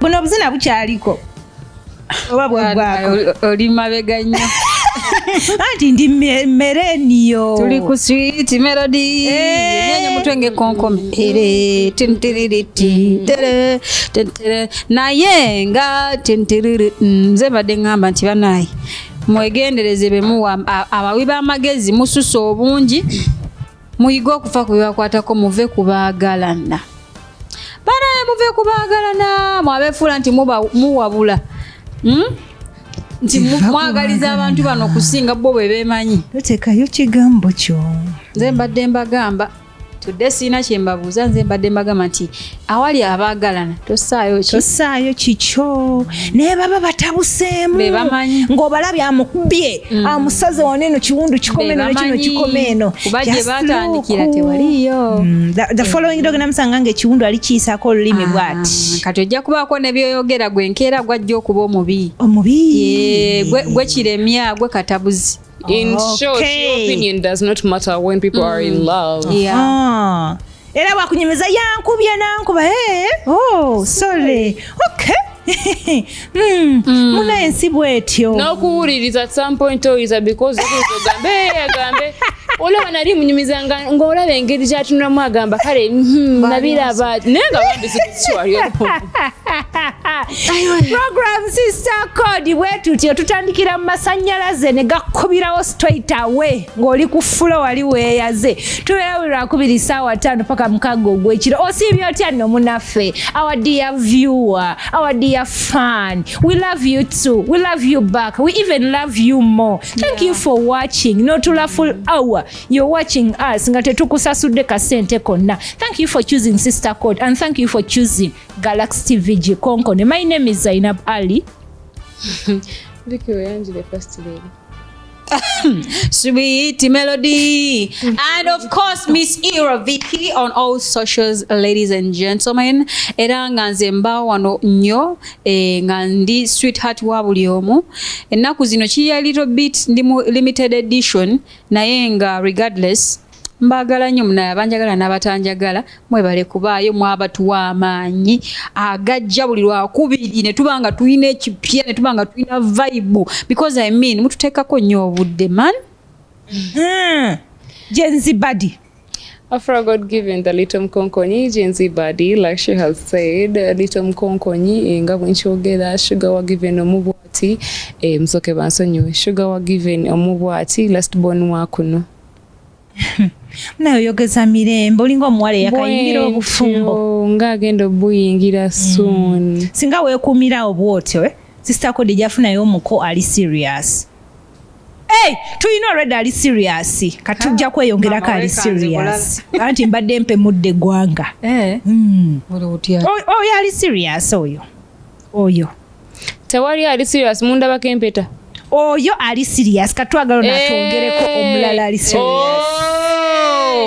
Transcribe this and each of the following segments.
buno obuzina bukyaliko oba bwagwako oli mabega nnyo anti ndi merenio tuli ku sweet melody nyenye mutwenge konkome ere tintiririti tere naye nga tintiriri nze badde ngamba nti banayi mwegendereze bemuwa abawi b'amagezi mususa obungi muyiga okufa ku bibakwatako muve kubaagalana banaye muve kubaagalana mwabefuula nti muwabula nti mwagaliza abantu bano okusinga bo bwe beemanyi toteekayo kigambo kyo nze mbadde mbagamba tudde siina kye mbabuuza nze mbadde mbagamba nti awali abaagalana tosaayo kikyo naye baba batabuseemu ng'obalabye amukubye amusaze waneno kiwundu kikomeno nekino kikomeno kuba gye baatandikira tewaliyo the following dog namusanga ng'ekiwundu ali kiyisaako olulimi bw'ati kati ojja kubaako ne byoyogera gwe nkeera gwajja okuba omubi gwe kiremya gwe katabuzi. In short, your opinion does not matter when people are in love. Era wakunyemeza yankubye nankuba sorry okay muna ensi bwetyo n'okuwuliriza at some point oyinza because agambe olaba nali munyumizanga ng'olaba engeri gy'atunulamu agamba kale nabiraba naye nga bambi sikiswalyo program Sista Code bwetutyo tutandikira mu masannyalaze ne gakkubirawo straight away ng'oli ku fulo wali weeyaze tubeera buli lwakubiri ssaawa 5 paka mukaga ogw'ekiro osiibye otya nno munaffe our dear viewer our dear fan we love you too we love you back we even love you more thank you for watching notula full hour you're watching us nga tetukusasudde kasente konna thank you for choosing Sista Code and thank you for choosing Galaxy TV Konkone. My name is Zainab Ali. Vicky Oyanji, the first lady. Sweet melody. And of course Miss Era Vicky on all socials, ladies and gentlemen. Era nga nze mba wano nnyo nga ndi sweetheart wa buli omu. Ennaku zino kiri a little bit ndi mu limited edition naye nga regardless mbagala nnyo munaye abanjagala n'abatanjagala mwebale kubaayo mwabatuwa amaanyi agajja buli lwakubiri ne tubanga tulina ekipya ne tubanga tulina vibe because I mean mututeekako nnyo obudde man. Gen Z body. After God given the little mkonkonyi Gen Z body, like she has said, little mkonkonyi nga bwenkyogera sugar wa given omubwati msoke bansonyiwe sugar wa given omubwati last born wakuno. Nayo yogeza mirembe olinga omuwala yakayingira obufumbo nga agenda obuyingira soon singa weekuumira obwotyo Sista Code jafunayo omuko ali serious tuyina already ali serious katujja kweyongerako ali serious anti mbadde mpe mudde gwanga oyo ali serious oyo tewali ali serious mundabako empeta oyo ali serious katwagalo natwongereko omulala ali serious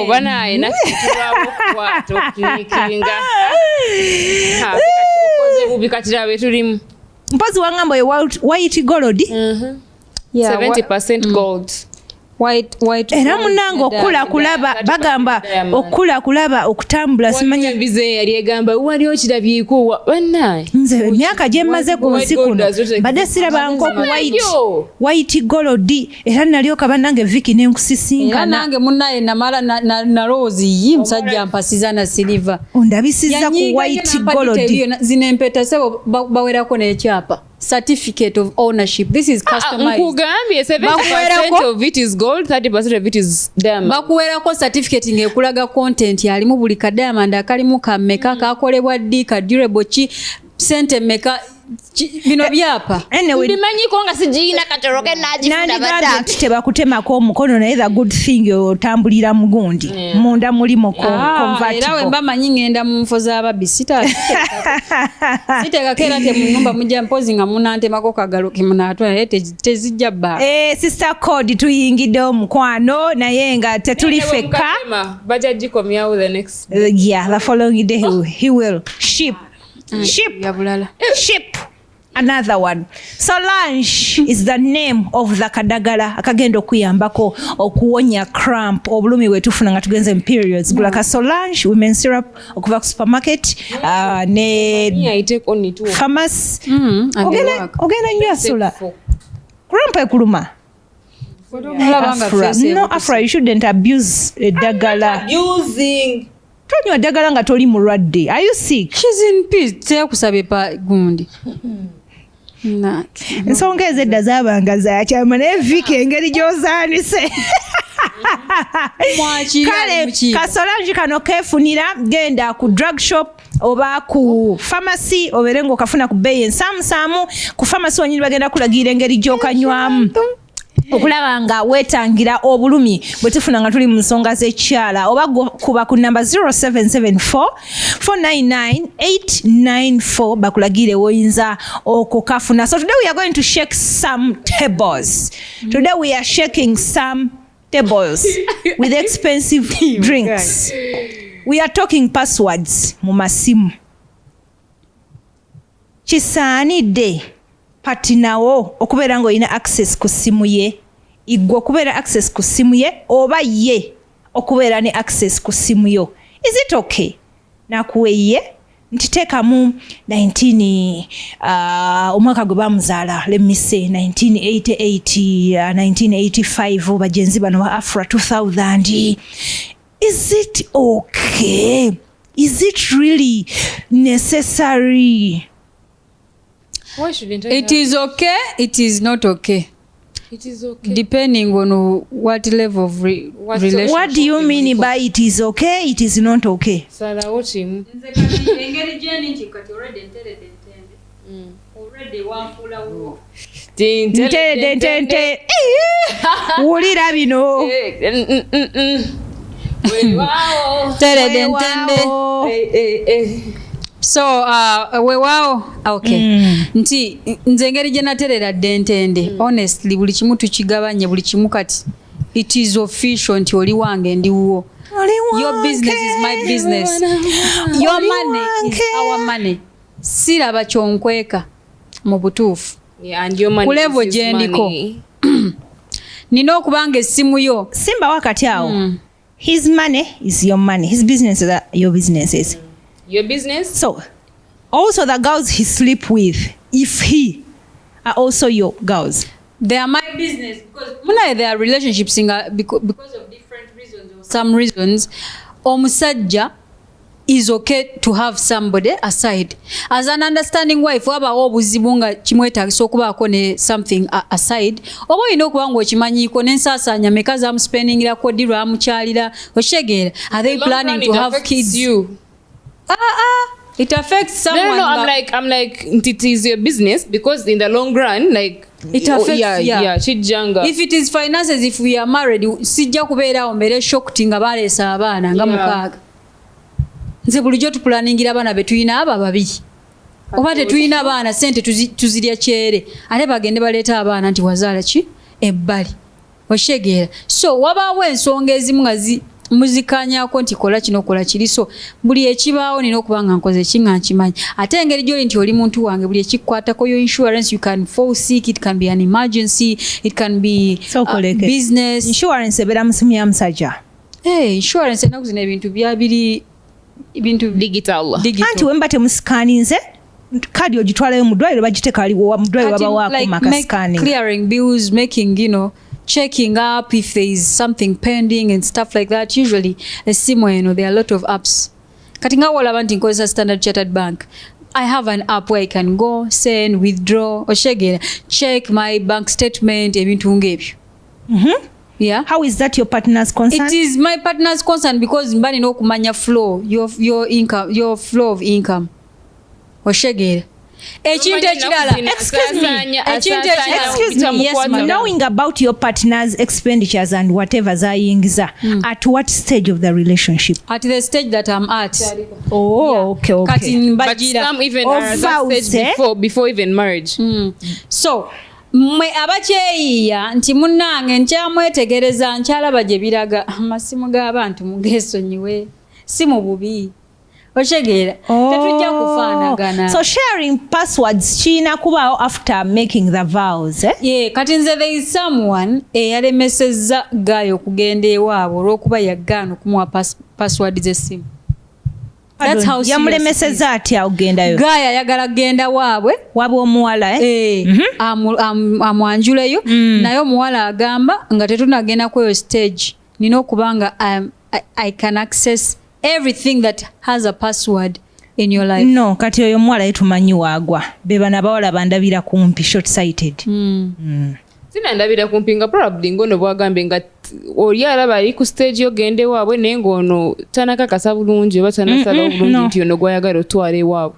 banaye nakitulawo kwato klikinga okoze bubi katirabe tulimu mpozi wangamba yo white gold 70% gold white era munango okula kulaba bagamba okula kulaba okutambula simanya bize yali egamba wali okirabyeko banaye nze emyaka gye maze ku nsi kuno badde siraba nko ku white gold era nalyoka bannange Vicky nenkusisinkana nange munnaye namala na rose yi musajja mpasiza na silver ondabisiza ku white gold zine empeta sebo bawerako n'ekyapa certificate of ownership. This is customized. Nkugambye 70% of it is gold, 30% of it is diamond. Bakuwerako certificate ngekulaga content yalimu buli ka diamond akalimu kameka kakolebwa ddi ka durable ki sente meka bino byapa. Bimanyi ko nga sijina katoroke najifunda badatu tebakutemako omukono naye the good thing otambulira mugundi munda mulimo convertible. Era we bamanyi ngenda mu nfo z'ababbi sitegakera te mu nyumba mujja mpozi nga munante mako kagalo kimunatwa tezijja ba. Sista Code tuyingidde omukwano naye nga tetulifeka. Bajaji komyawo the next the following day he will ship yabulala ship Another one. Solange is the name of the kadagala akagenda okuyambako okuwonya cramp obulumi wetufuna nga tugenze periods. Gula ka Solange women syrup okuva ku supermarket ne I take only 2. Pharmacy. Ogenda nnyo asula. Cramp ekuluma. No, Afra, you shouldn't abuse eddagala. Abusing. Tonywa eddagala nga toli mulwadde. Are you sick? She's in peace. Teyakusabe pa gundi. Ensonga ezedda zaabanga zakyama naye Vicky engeri gy'ozaanise. Kale kasolange kano keefunira genda ku drug shop oba ku pharmacy obeere ng'okafuna ku bbeeyi ensaamusaamu. Ku pharmacy wanyini bagenda kulagira engeri gy'okanywamu okulaba nga weetangira obulumi bwe tufuna nga tuli mu nsonga z'ekyala oba kuba ku namba 0774 499 894 bakulagire woyinza okukafuna. So today we are going to shake some tables. Today we are shaking some tables with expensive drinks. We are talking passwords mu masimu. Kisaanidde patinawo okubeera ng'olina access ku ssimu ye, igwe okubeera access ku ssimu ye oba ye okubeera ne access ku ssimu yo. Is it okay? Nakuwe ye nti teekamu 19 omwaka gwe bamuzaala, let me say 1988 1985 bagenzi bano ba Afra 2000. Is it okay? Is it really necessary? Why shouldn't I? It is okay, it is not okay. It is okay. Depending on what level of relationship. What do you mean by it is okay, it is not okay? Sara wochimu. Engeri gye nti kati already enterede ntende. Already wafula wo. Ntende. Wulira bino. Terede ntende. So weewaawo okay. Nti nze engeri gye naterera dde ntende honestly buli kimu tukigabanye buli kimu kati it is official nti oli wange ndiwo. Your business is my business. Your money is our money. Siraba kyonkweka mu butuufu. Yeah, and your money kulevo is gye ndiko. money. Nina okubanga essimu yo simba wakati awo. His money is your money. His business is your businesses. Your business? So, also the girls he sleep with, if he are also your girls. They are my business because there are relationships because of different reasons or some reasons. Omusajja is okay to have somebody aside. As an understanding wife, waba obuzibu nga kimwetagisa okubaako ne something aside. Oba olina okuba ng'okimanyiiko n'ensasaanya meka z'amuspeningira ddi lwamukyalira oshegeera. Are they planning to have kids? You. It affects someone. No, I'm like, it is your business because in the long run, like it affects. Yeah. Chijanga. If it is finances, if we are married, sijja kubeera mbere shocked nga baleesa abaana nga mukaaga. Nze bulijjo tuplaningira abaana be tulina aba babiri. Oba tetulina abaana sente tuzirya kyere. Ate bagende baleeta abaana nti wazaala ki? Ebbali. Oshegeera. So wabaawo ensonga ezimu nga muzikanyako nti kola kino kola kiri. So buli ekibaawo nina okuba nga nkoze kinga nkimanyi. Ate engeri gy'oli nti oli muntu wange buli ekikwatako your insurance, you can fall sick, it can be an emergency, it can be business. Insurance ebeera mu simu ya musajja. Insurance ennaku zino ebintu byabiri bintu digital. Anti wemba temusikaninze kadi ogitwalayo mu ddwaliro bagiteeka waliwo mu ddwaliro babawaako maka scanning. Clearing bills, making, checking up if there is something pending and stuff like that. Usually esimu there are a lot of apps. Kati nga wolaba nti nkozesa Standard Chartered Bank, I have an app where I can go, send, withdraw, oshegera, check my bank statement, ebintu ngebyo. Yeah. How is that your partner's concern? It is my partner's concern because mbani n'okumanya flow, your income, your flow of income. Oshegera. Excuse me, yes, knowing about your partner's expenditures and whatever zayingiza, at what stage of the relationship? At the stage that I'm at. Oh, yeah. Okay. But some even are at that stage before even marriage. So, mwe abakyeyiya nti munnange nkyamwetegereza nkyalaba gye biraga amasimu g'abantu mugeesonyiwe si mu bubi Oshegera. Tetujja kufaanagana. So sharing passwords kiina kubaawo after making the vows, eh? Yeah, kati nze there is someone eyalemesezza Gaaya okugenda ewaabwe olw'okuba yaggaana okumuwa password z'essimu. That's how yamulemesezza atya ogendayo. Gaaya ayagala kugenda waabwe omuwala amwanjuleyo naye omuwala agamba nga tetunagenda kweyo stage nina okubanga I can access everything that has a password in your life. No, kati oyo omuwala yetumanyi waagwa beba nabawala bandabira kumpi short sighted. Sina ndabira kumpi nga probably ngono bwagambe nga oli alaba ali ku stage yogende waabwe naye ngono tanakakasa bulungi oba tanasala bulungi nti ono gwayagala otwala ewaabwe.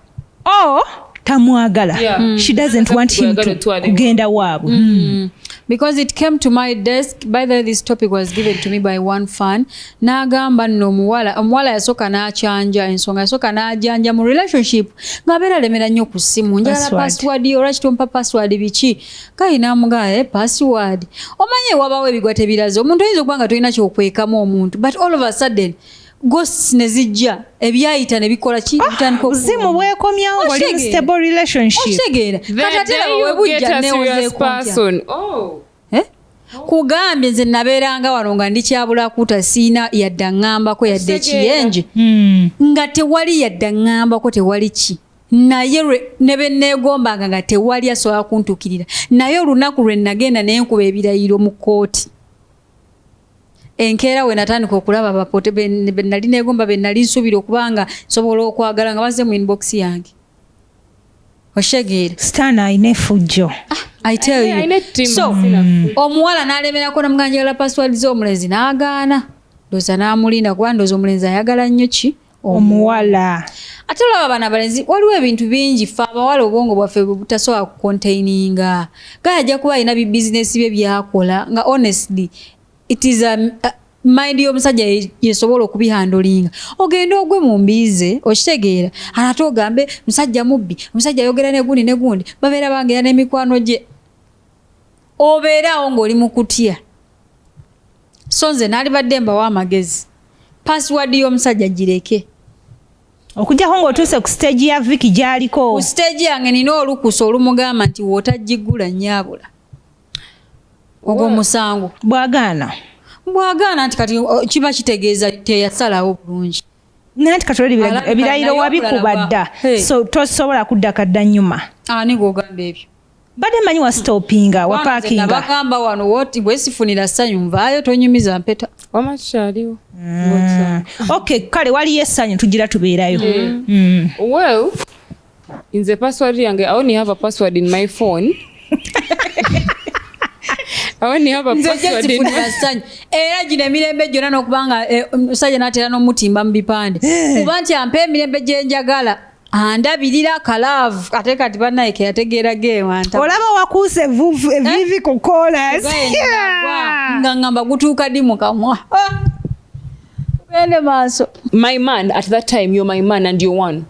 Tamwagala. She doesn't want him to kugenda waabwe. Because it came to my desk, by the way, this topic was given to me by one fan. N'agamba nno omuwala yasooka n'akyanja ensonga yasooka n'ajanja mu relationship ng'abeera alemera nnyo ku ssimu njagala password yo lwaki tompa password biki Gaaya n'amugamba password omanye wabaawo ebigwa tebiraze omuntu oyinza okuba nga tolina kyokwekamu omuntu but all of a sudden ghosts ne zijja ebyayita ne bikola ki bitandika obuzimu bwekomyawo oli mu stable relationship otegeera katatera webujja newozeeko kugambye nze nabeeranga wano nga ndikyabulakuta siina yadde aŋŋambako yadde ekiyenje nga tewali yadde aŋŋambako tewali ki naye ne benneegombanga nga tewali asobola kuntukirira naye olunaku lwe nagenda naye nkuba ebirayiro mu kkooti enkeera we natandika okulaba abapote nali neegomba be nali nsuubira okubanga nsobola okwagala nga bazze mu inbox yange oshegeera stana ayina effujjo I tell you. So, omuwala n'alemerako namugamba njagala password z'omulenzi n'agaana ndowooza n'amulinda kuba ndowooza omulenzi ayagala nnyo ki omuwala ate olaba bano abalenzi waliwo ebintu bingi ffe abawala obwongo bwaffe bwe butasobola kucontaininga Gaaya ajja kuba alina bibizinesi bye byakola nga honestly it is a mind y'omusajja yesobola okubihandolinga ogenda ogwe mu mbize okitegeera ate ogambe musajja mubbi omusajja ayogera negundi babeera bangeera n'emikwano gye obeeraawo ng'oli mu kutya so nze naalibadde mbawa amagezi password y'omusajja gireke okujjako ng'otuuse ku stage ya Vicky gy'aliko ku stage yange nina olukusa olumugamba nti wootagiggula nnyabula ogwo musango bwagaana nti kati kiba kitegeeza teyasalawo bulungi naye nti kati ebirayiro wabikuba dda so tosobola kuddaka dda nnyuma ani gwogamba ebyo badde manyi wa stoppinga wa parkinga bagamba wano woti bwesifunira ssanyu nvaayo tonyumiza mpeta wamakyaliwo okay kale waliyo essanyu tugira tubeerayo well nze password yange I only have a password in my phone era gino emirembe gyonna n'okubanga omusajja n'atera n'omutimba mu bipande kuba nti ampa emirembe gyenjagala andabirira kalaavu ate kati bannaye keyategeera gewanta olaba wakuuse evivi ku kolas nga ngamba gutuuka ddi mu kamwa ugende maaso. My man at that time, you're my man and you're one.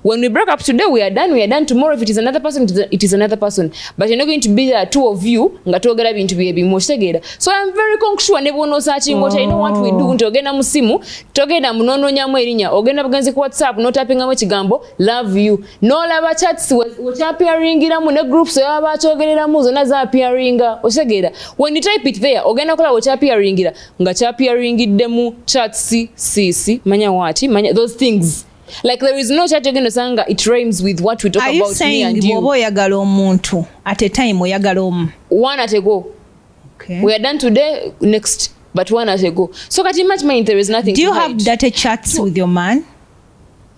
When we break up today, we are done. Tomorrow, if it is another person, it is another person. But you're not going to be there, two of you, ngatogera bintu byebi moshegera. So I'm very conscious nebo no searching what I know what we do. Ntogenda musimu, togenda munono nyamwe erinya. Ogenda bagenzi ku WhatsApp, no tapping amwe kigambo, love you. No lava chats, what appearing ira mu ne groups ya abachogerera mu zona za appearing oshegera. When you type it there, ogenda kola what appearing ira. Nga appearing demu chats si manya wati, manya those things. Like there is no chat again sanga it rhymes with what we talk about me and you. Are you saying bobo yagala omuntu at a time oyagala omu? One at a go. Okay. We are done today, next, but one at a go. So kati much mind there is nothing. Do you have data chats with your man?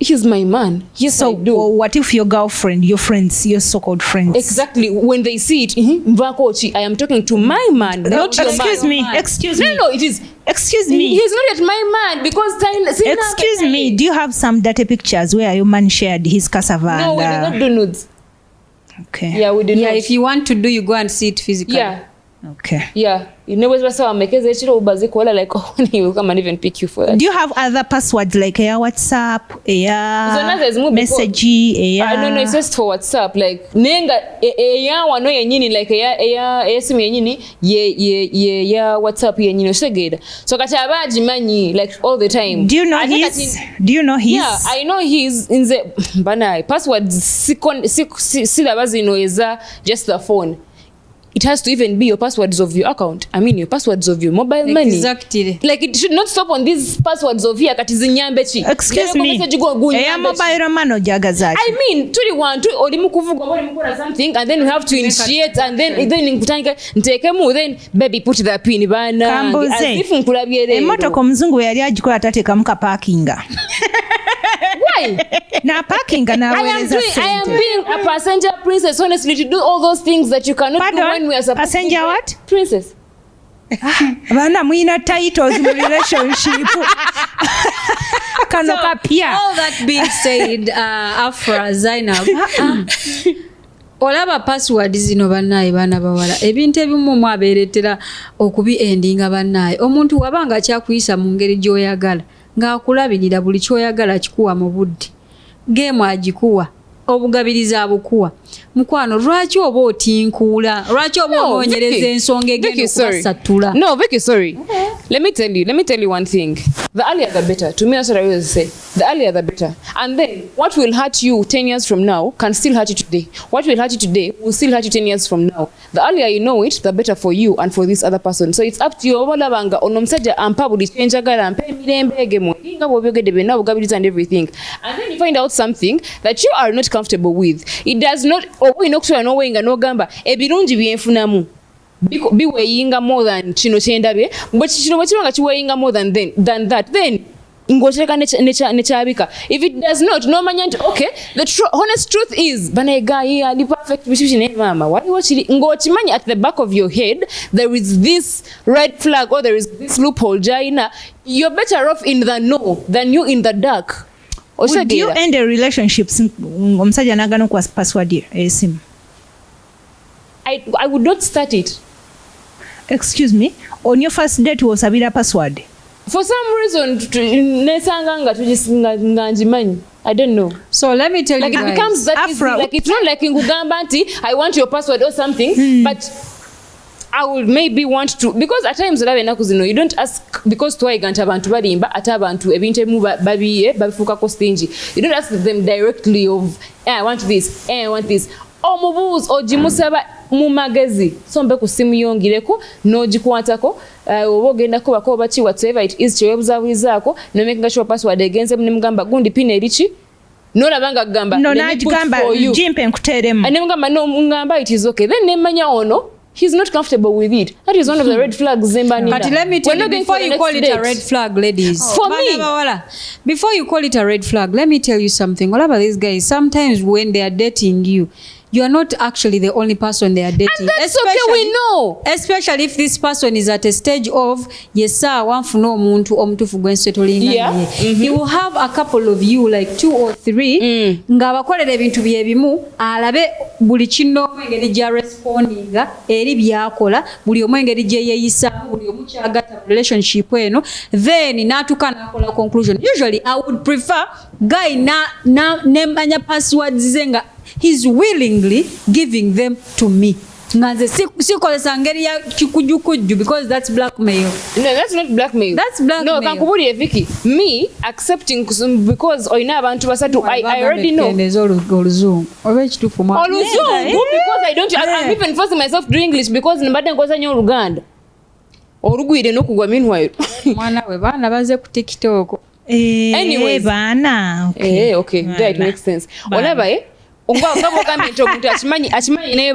He's my man. Yes, so I do. What if your girlfriend, your friends, your so-called friends? Exactly. When they see it, I am talking to my man, not your man. Excuse me. No, it is. Excuse me. He's not yet my man because time. Excuse me. Do you have some dirty pictures where your man shared his cassava? No, we do not do nudes. Okay. Yeah, we do not. Yeah, if you want to do, you go and see it physically. Yeah. Okay. Yeah, you know what's amekeze ekiro ubazikola like when he will come and even pick you for that. Do you have other passwords like WhatsApp, message, no, it's just for WhatsApp. Like nenga wano yenyini like simu yenyini ye WhatsApp yenyini osegeda. So kati abajimanyi like all the time. Do you know his? Yeah, I know his in the bana passwords silabazi no eza just the phone. It has to even be your passwords of your account. I mean your passwords of your mobile money. Exactly. Like it should not stop on these passwords of here kati zinyambechi. Excuse me. Mobile money jagazachi. I mean, tuli want to oli mukuvuga oli mukora something and then you have to initiate and then nkutandika ntekemu then baby put the pin bana. As if nkulabye lero. Emotoka omuzungu yali agikola tateka muka parkinga. Why? Na parkinga na weleza sente. I am being a passenger princess honestly to do all those things that you cannot do when we are supposed to. Passenger what? Princess. Bana muina titles in relationship. Kanoka pia. All that being said, Afra Zainab. Olaba password zino bannaye bana bawala ebintu ebimu mwaberetera okubi endinga bannaye omuntu wabanga kyakuyisa mu ngeri gy'oyagala ng'akulabirira buli ky'oyagala kikuwa mu budde game agikuwa obugabiriza abukuwa mukwano lwaki oba otinkuula lwaki oba onoonyereza ensonga egenda okubasatula. No, Vicky, sorry. Let me tell you one thing. The earlier the better. To me, that's what I always say. The earlier the better. And then, what will hurt you 10 years from now can still hurt you today. What will hurt you today will still hurt you 10 years from now. The earlier you know it, the better for you and for this other person. So it's up to you. Obalabanga onomsaja ampa buli chenjagala ampe mirembe egemo. Inga bobyoge debe na bugabiriza and everything. And then you find out something that you are not comfortable with. It does not obo inokuswa no wenga no gamba ebirungi byenfunamu. Biweyinga more than chino chendabye but chino bachiranga chiweyinga more than that then ngocheka nechabika. If it does not no manya okay the honest truth is bana guy ali perfect bishushi mama why watchiri ngochimanya at the back of your head there is this red flag or there is this loophole jaina. You're better off in the know than you in the dark. Would you end a relationship omusajja nagano kwa password esimu? I would not start it. Excuse me, on your first date wasabira password? For some reason nesanga nga tujisinga nganjimanyi. I don't know. So let me tell like you it guys. becomes that easy. Like it's not like ngugamba nti I want your password or something but I would maybe want to because at times you don't ask because twaiganta abantu balimba ate abantu ebintu emu babiye babifuka ko stingy. You don't ask them directly of I want this, I want this. Omubuuzi ogimusaba mu magezi so mbe ku simu yongireko n'ogikwatako oba ogendako bakoba ki whatever it is kyewebuzabulizaako nomekinga sure password egenze ne mugamba gundi pin erichi nolabanga kugamba no nagigamba jimpe nkuteremu ne mugamba no ngamba it is okay then nemanya ono he's not comfortable with it. That is one of the red flags Zimbani. But let me tell you, before you call it a red flag, ladies. For me. Before you call it a red flag, let me tell you something. What about these guys? Sometimes when they are dating you, you are not actually the only person they are dating. And that's okay, we know. Especially if this person is at a stage of, yes sir, wanfuno omuntu omutufu gwensetolinganye. He will have a couple of you, like 2 or 3, nga bakolera ebintu byebimu, alabe buli kino engeri gya respondinga, eri byakola, buli omu engeri gye yeeyisa, buli omu kyagatta relationship eno, then natuka nakola conclusion. Usually I would prefer guy nemanya passwords zenga he's willingly giving them to me. Nganze sikolesa ngeri ya kikujukuju because that's blackmail. No, that's not blackmail. That's blackmail. No, kankubuli Vicky. Me accepting because oina abantu basatu I already know. Oluzungu. Oba ekitufu mwa. Oluzungu because I don't I'm even forcing myself to English because mbadde nkoza nnyo Oluganda. Olugwire n'okugwa meanwhile. Mwana we baana baze ku TikTok. Anyways, bana. Okay, that makes sense. Olaba ngabo kama nto omuntu akimanyi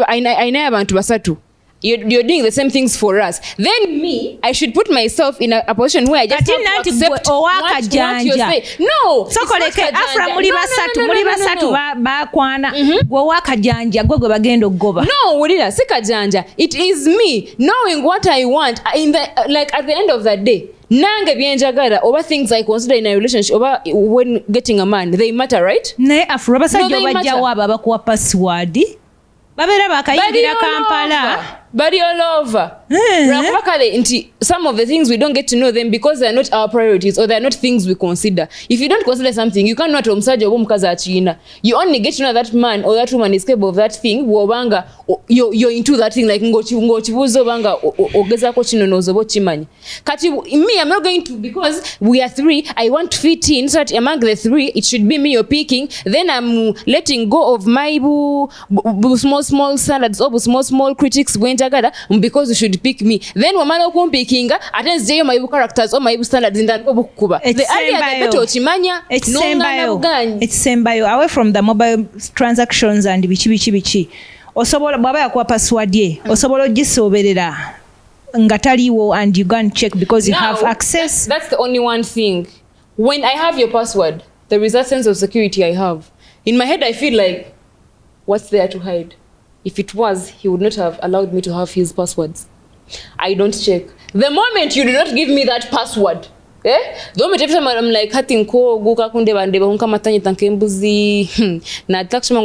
aina abantu basatu. You're doing the same things for us. Then me, I should put myself in a position where I just have to accept what you say. No. So koleke afra muri basatu bakwana gwe wakajanja gwe bagendo goba. No, ulira sikajanja. It is me knowing what I want in the like at the end of the day. Nange byenjagala over things I consider in a relationship over when getting a man, they matter, right? Ne afro basajja bajja waba bakuwa password babera bakayingira Kampala body all over. Some of the things we don't get to know them because they're not our priorities or they're not things we consider. If you don't consider something, you cannot you only get to know that man or that woman is capable of that thing. You're into that thing like me, I'm not going to, because we are 3, I want to fit in, so that among the 3 it should be me you're picking. Then I'm letting go of my small standards or small critics because you should pick me. Then woman okum picking attends day my characters or my standards in that kuba. The earlier the better chimanya it's sembayo away from the mobile transactions and bichi osobola baba yakuwa password ye osobola ogisoberera ngataliwo and you go and check because you have access. That's the only one thing. When I have your password, there is a sense of security I have. In my head I feel like, what's there to hide? If it was, he would not have allowed me to have his passwords. I don't check. The moment you do not give me that password, the moment every time I'm like cutting ko guka kunde bande bahunka matanye tankembuzi na takshima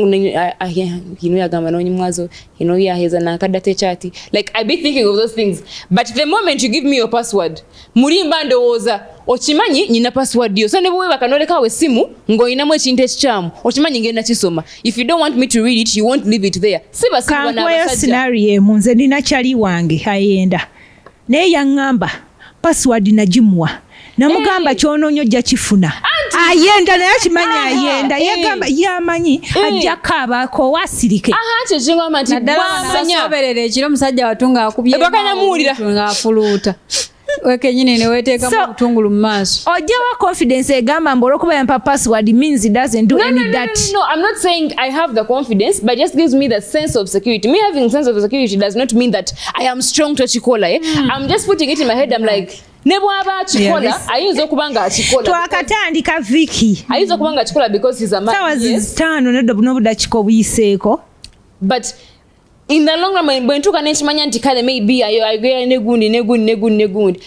yagamba no nyimwazo yaheza na kadate chati, like I be thinking of those things. But the moment you give me your password, murimba ndowoza ochimanyi nyina password yo, so ne bwe bakanoleka we simu ngo inamwe chinte chamu ochimanyi ngenda chisoma. If you don't want me to read it, you won't leave it there. Siba siba na basajja scenario munze ndina chali wange ayenda ne yangamba password najimwa namugamba kyononyo jja kifuna ayenda naye kimanya ayenda yagamba yamanyi ajja kabako wasirike kye kingamba nti nasoberera ekiro musajja watunga akubye nga afuluuta wekenyini ne weteekamu obutungulu mu maaso ojjawa confidence egamba mbu olwokuba yampa password means it doesn't do any that. No, I'm not saying I have the confidence, but just gives me the sense of security. Me having sense of security does not mean that I am strong to chikola. I'm just putting it in my head. I'm like, nebwaba chikola ayinza okubanga achikola twakatandika Vicky ayinza okubanga achikola because he's a man. Sawa zitano n'obudakiko buyiseeko, but in the long run when tuka nechimanya nti kale maybe ayo negundi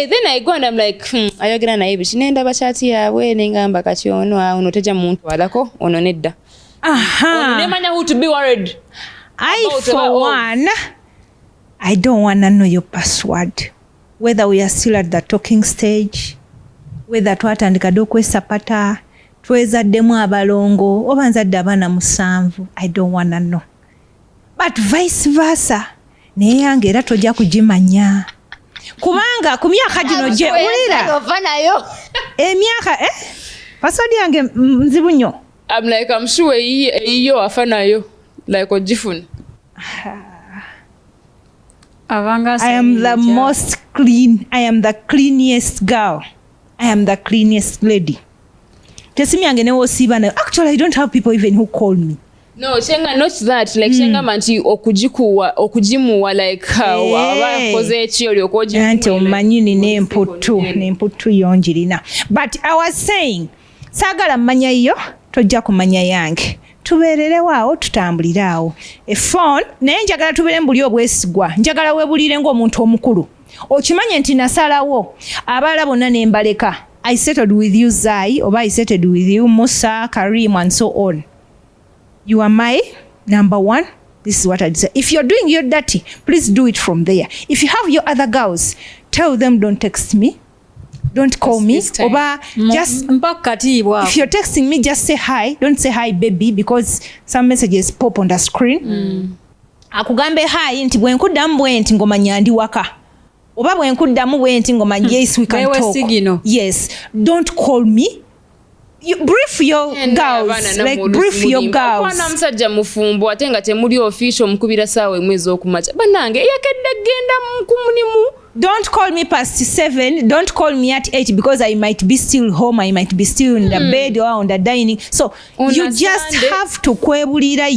then I go and I'm like ayogera naye bichi nenda bachati yawe nengamba kati ono unoteja muntu alako ono nedda nemanya who to be worried. For one, I don't want to know your password, whether we are still at the talking stage, whether twatandika dokwesapata twezaddemu abalongo oba nzadde abaana 7. I don't want to know. But vice versa, naye yange era tojja kugimanya kubanga ku myaka gino gye ulira emyaka password yange nzibu nnyo. I'm like, I'm sure iyo afanayo like ojifuna. I am the most clean. I am the cleanest girl. I am the cleanest lady. Tesimi yange ne wosiba na actually I don't have people even who call me. No, Shenga, not that. Like Shenga manti okujimuwa like wakoze echi okojimu. Anti omanyini nemputu yonjirina. But I was saying, sagala manya iyo tojja kumanya yange. Tuberere wao tutambulirawo. A phone naye njagala tubere mbuli obwesigwa. Njagala webulire ng'omuntu omukulu. Okimanye nti nasalawo abala bonna ne mbaleka. I settled with you Zai, or I settled with you Musa, Karim and so on. You are my number one. This is what I say. If you're doing your dirty, please do it from there. If you have your other girls, tell them don't text me. Don't call me. Oba just if you're texting me, just say hi. Don't say hi, baby, because some messages pop on the screen. Akugambe hi nti bwenkuddamu bwenti ngomanya ndi waka. Oba bwenkuddamu bwenti ngomanya yes we can talk. Yes. Don't call me. You brief your girls, like brief your girls. Kwana msajja mufumbo atenga temuli official mukubira sawe mwezi okumacha. Banange yakedde genda mukumulimu. Don't call me past 7. Don't call me at 8 because I might be still home. I might be still in the bed or on the dining. So you just have to kwebulira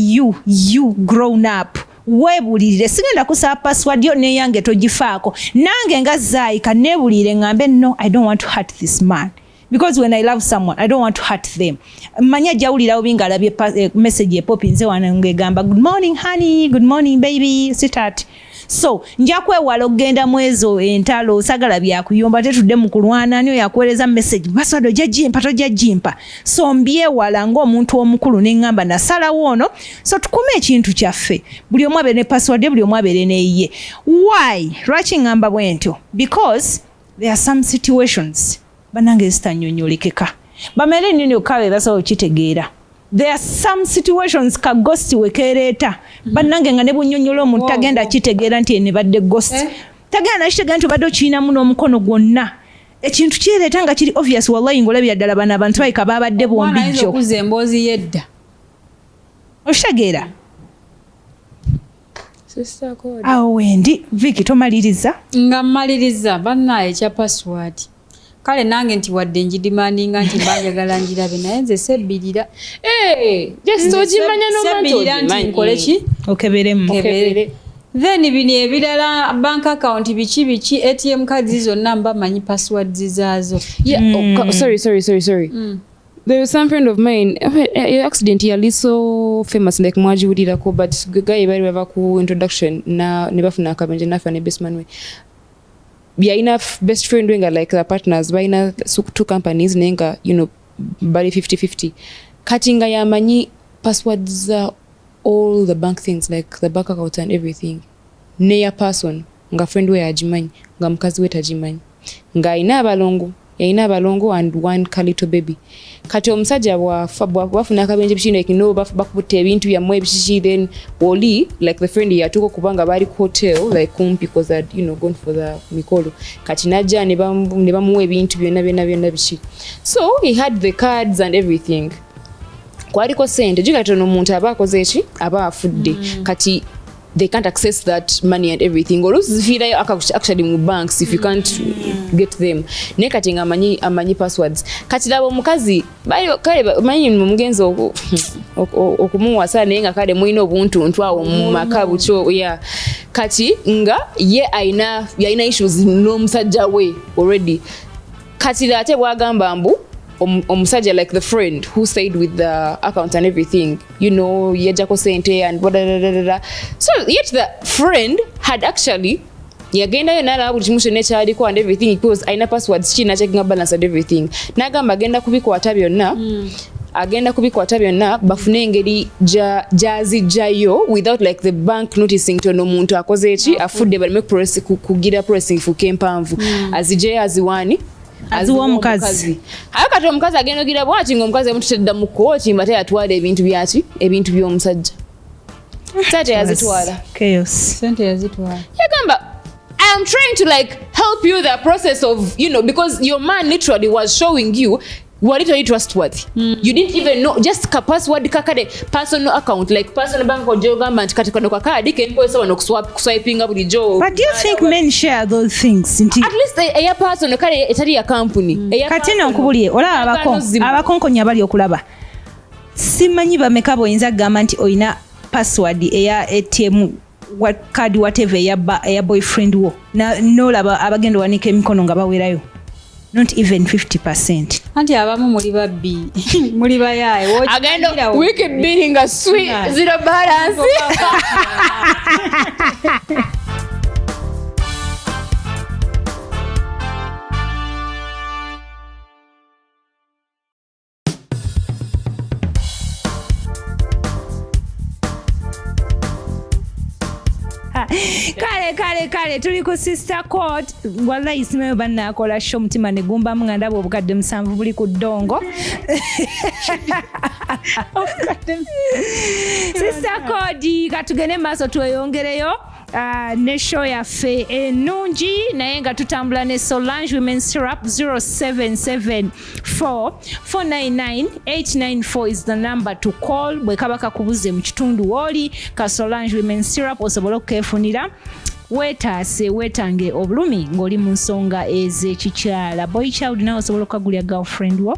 you grown up. Webulire sigenda kusaba password yo ne yange togifaako. Nange nga Zai kanebulire ngambe no, I don't want to hurt this man. Because when I love someone, I don't want to hurt them. Manya jawulira obinga alabye message epop nze wanange gamba good morning honey, good morning baby, sweetheart. so nja kwewala okugenda mu ezo entalo osagala byakuyomba tetudde mu kulwana niyo yakuweereza message password tojja jimpa so mbyewala ng'omuntu omukulu ne ngamba nasalawo ono so tukume ekintu kyaffe buli omu abeere ne password buli omu abeere neyiye why lwaki ngamba bwentyo because there are some situations banange zitanyonyolekeka bamere nini okabe basawo okitegeera there are some situations ka ghost wekereeta bannange nga ne bunyonyola omuntu tagenda kitegeera nti ne badde ghost tagenda nakitegeera nti obadde okiyinamu n'omukono gwonna ekintu kireeta nga kiri obvious wallahi ngolabira ddala bano abantu bayika babadde bombijjo okuza emboozi yedda okitegeera Sista Code. awo wendi Vicky tomaliriza nga mmaliriza bannaaye kya password kale nange nti wadde njidimandinga nti mbanjagala njirabe naye nze sebbirira just ogimanya sebbirira nti nkole ki okeberemu then bino ebirala bank account biki ATM cards zonna mbamanyi passwords zaazo sorry there was some friend of mine accidentally so famous like mwajiwulirako but guy bari bava ku introduction na ne bafuna akabenje nafa ne bestman we yaina best friend wenga like the partners baina two companies nenga bari 50-50 katinga yamanyi passwords all the bank things like the bank account and everything neya person nga friend we ajimanyi nga mkazi we tajimanyi nga ina abalongo and one little baby kati omusajja bwafuna akabenje bishino ekino bakubutta ebintu byammwe ebishiki then oli like the friend yatuko kubanga bali ku hotel like kumpi because had gone for the mikolo kati najja ne bamuwa ebintu byonna biki so he had the cards and everything kwaliko sente jikatono omuntu abakoze eki aba afudde kati they can't access that money and everything or zifirayo actually mu banks if you can't get them ne kati amanyi passwords kati labo mukazi kale manyi mugenzo okumuwasa nenga kale muino obuntu ntwawo mu makabu cho kati nga ye aina issues no musajja we already kati late bwagamba mbu omusajja like the friend who stayed with the account and everything yajako sente and so yet the friend had actually yagendayo nalaba buli kimu kyonna ekyaliko and everything because aina passwords kina checking balance and everything nagamba agenda kubikwata byonna bafune engeri jazijjayo without like the bank noticing tono omuntu akoze eki afudde baleme kugira processing fuke empanvu azijjayo aziwani aziwa omukazi kati omukazi agenda ogira bwaki ng'omukazi emututedda mu kooti mbate yatwala ebintu by'omusajja sente yazitwala yagamba I am trying to like help you the process of because your man literally was showing you were literally trustworthy. You didn't even know just password kakade personal account like personal bank or government kati kado kakadi kenko sawa no swiping up jo. But do you think men share those things? At least a person kale etali ya company. Kati na okubulie ola abakonkonya bali okulaba. Simanyi bameka boyinza gamba nti oyina password eya ATM card whatever ya boyfriend wo no laba abagendo wanika emikono nga bawerayo. Not even 50%. Anti abamu muli babbi muli bayaye agenda wicked beating a sweet zero balance. Kale tuli ku Sista Code wallahi isimeyo bannakola show mutima ne gumba mu nganda obukadde 7 buli ku ddongo Sista Code katugene maso tweyongereyo ne show yaffe ennungi naye nga tutambula ne Solange Women Syrup 0774499894 is the number to call bwe kabaka kubuze mu kitundu woli ka Solange Women Syrup osobola okukefunira wetange obulumi ng'oli mu nsonga ez'ekikyala boy child nawe osobola okukagulya girlfriend wo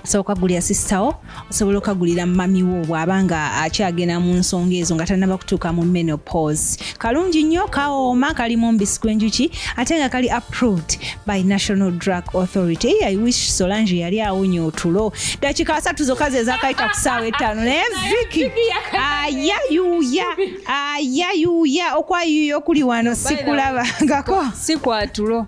osobola okagulira sistawo, osobola okagulira mamiwo bw'abanga akyagenda mu nsonga ezo nga tanaba kutuuka mu menopause. Kalungi nnyo, kawooma, kalimu omubisi gw'enjuki ate nga kali approved by National Drug Authority. I wish Solange yali awonye otulo. Dakika 3 zokka ze zaakayita ku ssaawa 5 naye Viki ayayuuya okwayuuya okuli wano sikulabangako. Si kwatulo.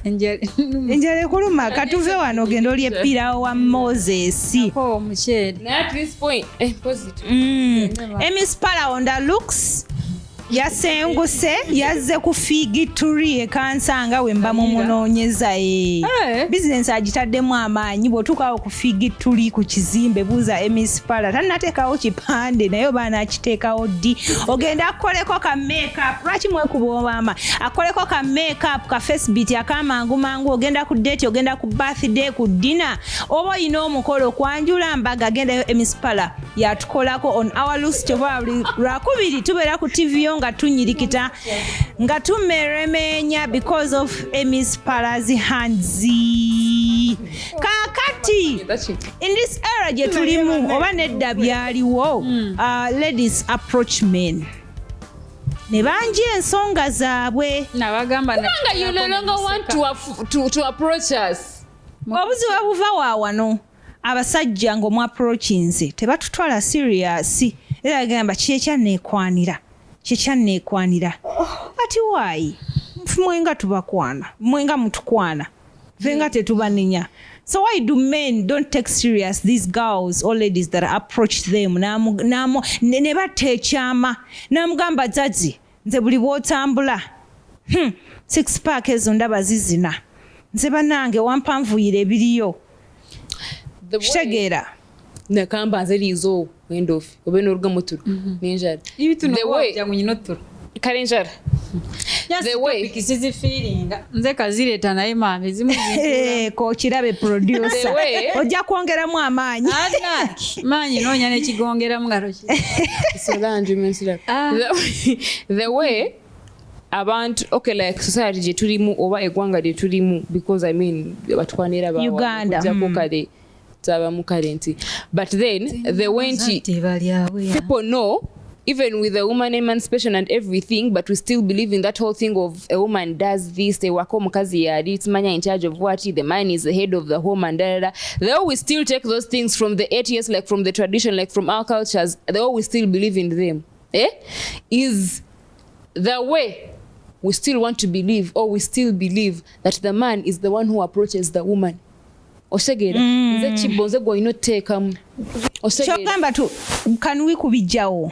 Enjala ekuluma katuve wano ogenda oli epirawo wa Moses. At this point, positive. Emispala on the looks yasenguse yazze ku figituri ekansanga we mba mu munoonyeza bizinesi agitaddemu amaanyi bw'otuukawo ku figituri ku kizimbe buuza emispala tannateekawo kipande naye oba naakiteekawo ddi ogenda akukoleko ka makeup lwaki mwekuba obama akoleko ka makeup ka facebit akamangumangu ogenda ku date ogenda ku birthday ku dinner oba oyina omukolo kwanjula mbaga agendayo emispala yatukolako on our looks kyova lwakubiri tubeera ku TV nga tunyirikita nga tumeremenya because of emispala's hands. Kakati in this era gye tulimu oba nedda byaliwo ladies approach men ne banje ensonga zaabwe nabagamba you no longer want to approach us. Obuzibu buva waawano abasajja ng'omu approachinze tebatutwala serious era gamba kyekyanneekwanira ati why mwenga tubakwana mwenga mutukwana venga tetubanenya. So why do men don't take serious these girls or ladies that approach them ne bateekyama namugamba zazi nze buli bw'otambula 6 pack ezo ndaba zizina nze banange wampanvuyira ebiriyo kitegeera nakamba nze liizo wendofi obe n'oruga muturu n'enjala kale enjala the way kisizi feeling nze kazireeta naye maame zimu ko kirabe producer ojja kwongeramu amaanyi maanyi noonya n'ekigongeramu ngalo the way abantu okay like society gye tulimu oba eggwanga lye tulimu because I mean batwanira ba Uganda kale taba mu current but then the way people know even with the woman emancipation and everything, but we still believe in that whole thing of a woman does this, they wako mukazi yadi, it's manya in charge of what, the man is the head of the home and da da da. They always still take those things from the atheists, like from the tradition, like from our cultures, they always still believe in them. Is the way we still want to believe, or we still believe that the man is the one who approaches the woman. Osegera, nze chibonze go inoteka osegera. Chokamba tu kanwi kubijjawo.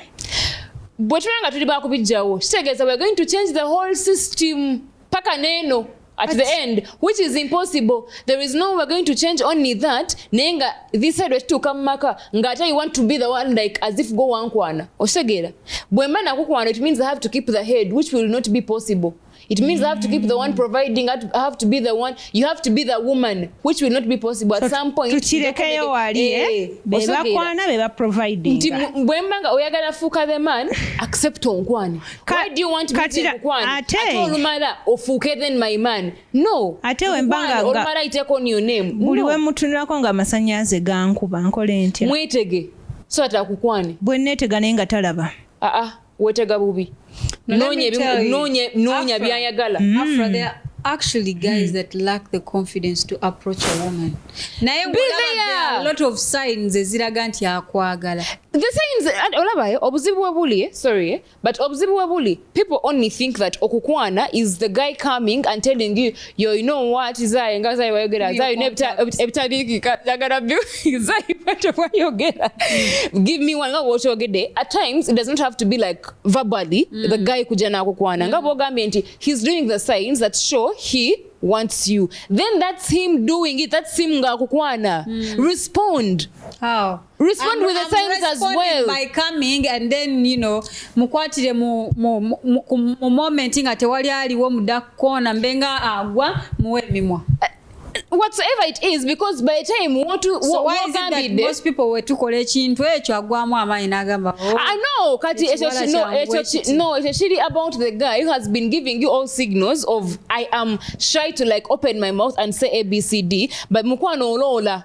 Bwetulanga tuli ba kubijjawo. Kitegeeza we're going to change the whole system paka neno at the end, which is impossible. There is no we're going to change only that. Nenga this side wetu kamaka ngata you want to be the one like as if go wankwana. Osegera. Bwemba na kukwana, it means I have to keep the head, which will not be possible. It means I have to keep the one providing, I have to be the one, you have to be the woman, which will not be possible at some point. Tuchirekeyo wali, beba kwana, beba providing. Mbwembanga oyagala fuka the man, accept onkwani. Why do you want to be the kwani? Ate olumala, ofuke then my man. No. Ate wembanga. Olumala iteko on your name. Buliwe mutunulako nga masanyaze gankuba, nkole ntya. Mwetege. So atakukwani. Bwenetega nenga talaba. Wetega bubi. Nonya byayagala. After there are actually guys that lack the confidence to approach a woman. Naye there are a lot of signs eziraga nti akwagala. The signs olabaye obuzibu wabuli sorry but obuzibu wabuli people only think that okukwana is the guy coming and telling you know what is I ngaza yogera za ebitadiki kagara bi za ipato kwa yogera give me one ngo yogede. At times it does not have to be like verbally the guy kujana okukwana ngabo gambe nti he's doing the signs that show he wants you, then that's him doing it, that's him ngakukwana. Respond. How? Respond with the signs as well. By coming and then mukwatire mu moment nga tewali aliwo mudakona mbenga agwa muwe mimwa. Whatsoever it is, because by the time so why is it that most people were tukola ekintu ekyo agwamu amaanyi n'agamba I know kati it's actually about the guy who has been giving you all signals of I am shy to like open my mouth and say ABCD but mukwano olola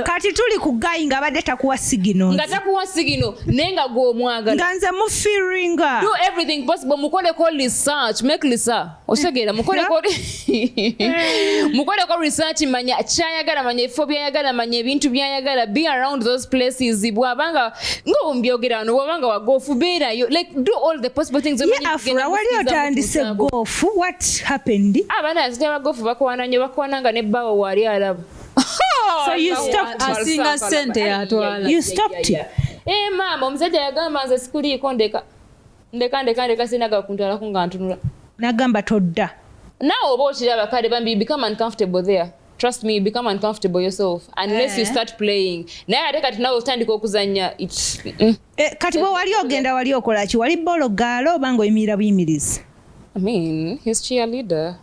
kati tuli ku guy nga abadde takuwa signals nga takuwa signal nenga go mwagala nga nze mu feelinga do everything possible mukoleko research make research osegera mukoleko research manya kyayagala manya efo byayagala manya ebintu byayagala be around those places bwabanga ngo mbyogera no bwabanga wagofu beera like do all the possible things Afra wali otandise golf what happened abana azija gofu bakwananga ne bawo wali alaba so you stopped asinga sente yatwala you stopped mama omusajja yagamba nze sikuliiko ndeka sinaga kuntwala kunga ntunula nagamba todda now oba okiraba kale bambi become uncomfortable there trust me, you become uncomfortable yourself unless you start playing. Naye ate kati nawe otandika okuzannya kati bwe wali ogenda wali okola ki wali bolo gaalo oba ng'oyimirira buyimirizi? I mean, he's cheerleader.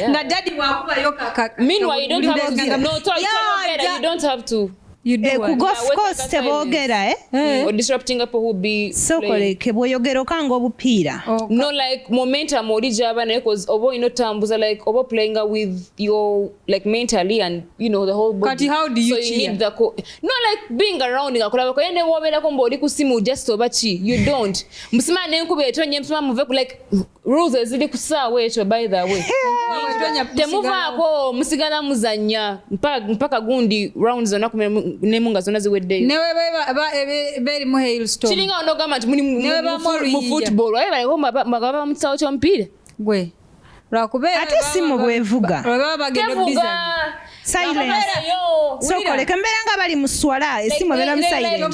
Na daddy wakubayo kaka. Meanwhile, you don't have to. You don't have to. You do ku golf course teboogera or disrupting people who be sokoleke bw'oyogera okanga obupiira no like momentum oli jaba naye cause obo inotambuza like obo playing with your like mentally and you know the whole body. Kati how do you so you need the no like being around ngakulaba ko yene wobera ko mboli ku simu just obachi you don't musima ne nkube etonye musima muve like rules ezili kusaawe ekyo by the way temuvaako musigala muzanya mpaka gundi rounds zonna nemunga zonna ziweddeyo newe beri mu hailstorm kiringa onogamba nti mu football baba mu kisawo ky'omupiira gwe lwakubeera ate simu bwevuga baba bagenda bizanyo silence sokoleke mbeera nga bali mu swala esimu ebeera mu silence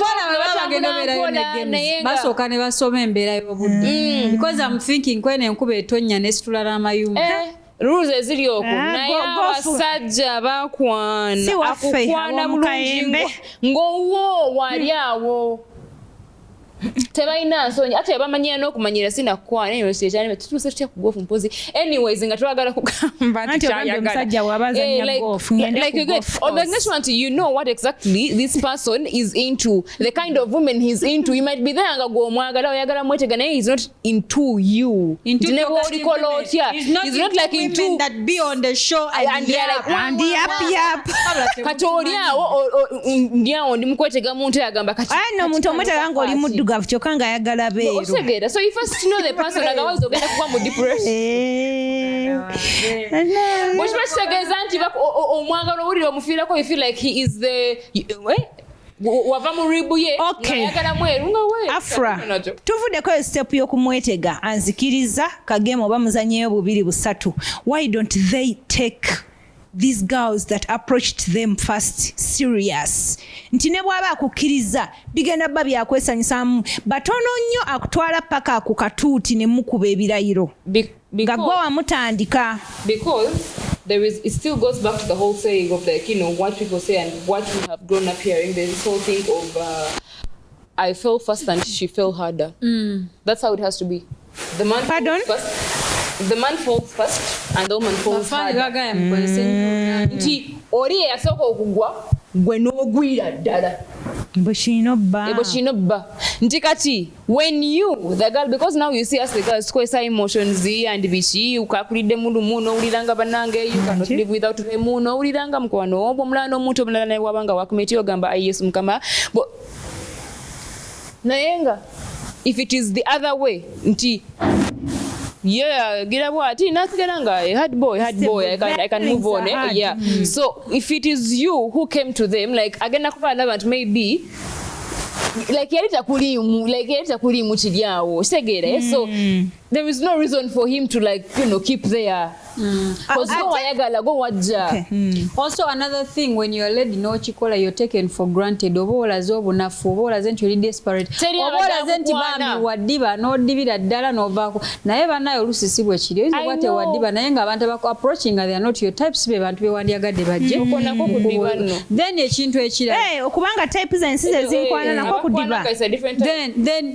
basooka ne basoma embeera y'obudde because I'm thinking kwene enkuba etonnya nesitula n'amayumba rules eziri okwo naye abasajja bakwana akukwana bulungi ng'owo wali awo tebalina nsonyi ate bamanyira n'okumanyira sinakwana university ekyalime tutuse tutya ku golf mpozi anyways nga twagala kugamba nti omusajja wabazanya golf ngende ku golf course you know what exactly this person is into the kind of women he's into you might be there nga gw'omwagala oyagala mwetega naye he's not into you never olikola otya he's not like into that be on the show and yap kati oli awo ndi awo ndi mukwetega muntu ayagamba kati no muntu omwetega nga oli muddugavu kyokka nga ayagala beeru osegera so you first know the person otherwise ogenda kuba mu depression bwekiba kitegeeza nti omwagala owulira omufiirako you feel like he is the wava mu ribu ye ayagala mweru nga we Afra tuvuddeko eyo step y'okumwetega anzikiriza kagema oba muzanyeyo bubiri busatu why don't they take these girls that approached them first serious nti ne bwaba akukkiriza bigenda bba byakwesanyusamu batono nnyo akutwala paka ku katuuti ne mukuba ebirayiro nga gwe wamutandika because it still goes back to the whole saying of like, you know, what people say and what we have grown up hearing. There's this whole thing of I fell first and she fell harder. That's how it has to be. The man falls first. The man falls first and the woman falls harder. Nti oli yasooka okugwa gwe n'ogwira ddala. Mboshinobba. Nti kati when you the girl, because now you see us the girls kwesa emotions and bichi ukakulide mundu muno uliranga banange you cannot live without them muno uliranga mkwano obwo mulano omuntu omulala naye wabanga wakumeti ogamba Yesu mukama nayenga if it is the other way nti get what hard boy I can move on so if it is you who came to them like again nakubalaba maybe like yalita kulimu kiryawo segera so there is no reason for him to like, you know, keep there. Also another thing, when you're lady no chikola, you're taken for granted. Obola zobo na fobola zenti you're desperate. Obola zenti bami wadiba no divida dala no bako. Na eva na olusi sibwe chiri. Izo wate wadiba na yenga abantu bako approaching they are not your type sibe abantu be wandiagade baje. Then echintu echira. Okubanga type za nsize zinkwana na kwa kudiba.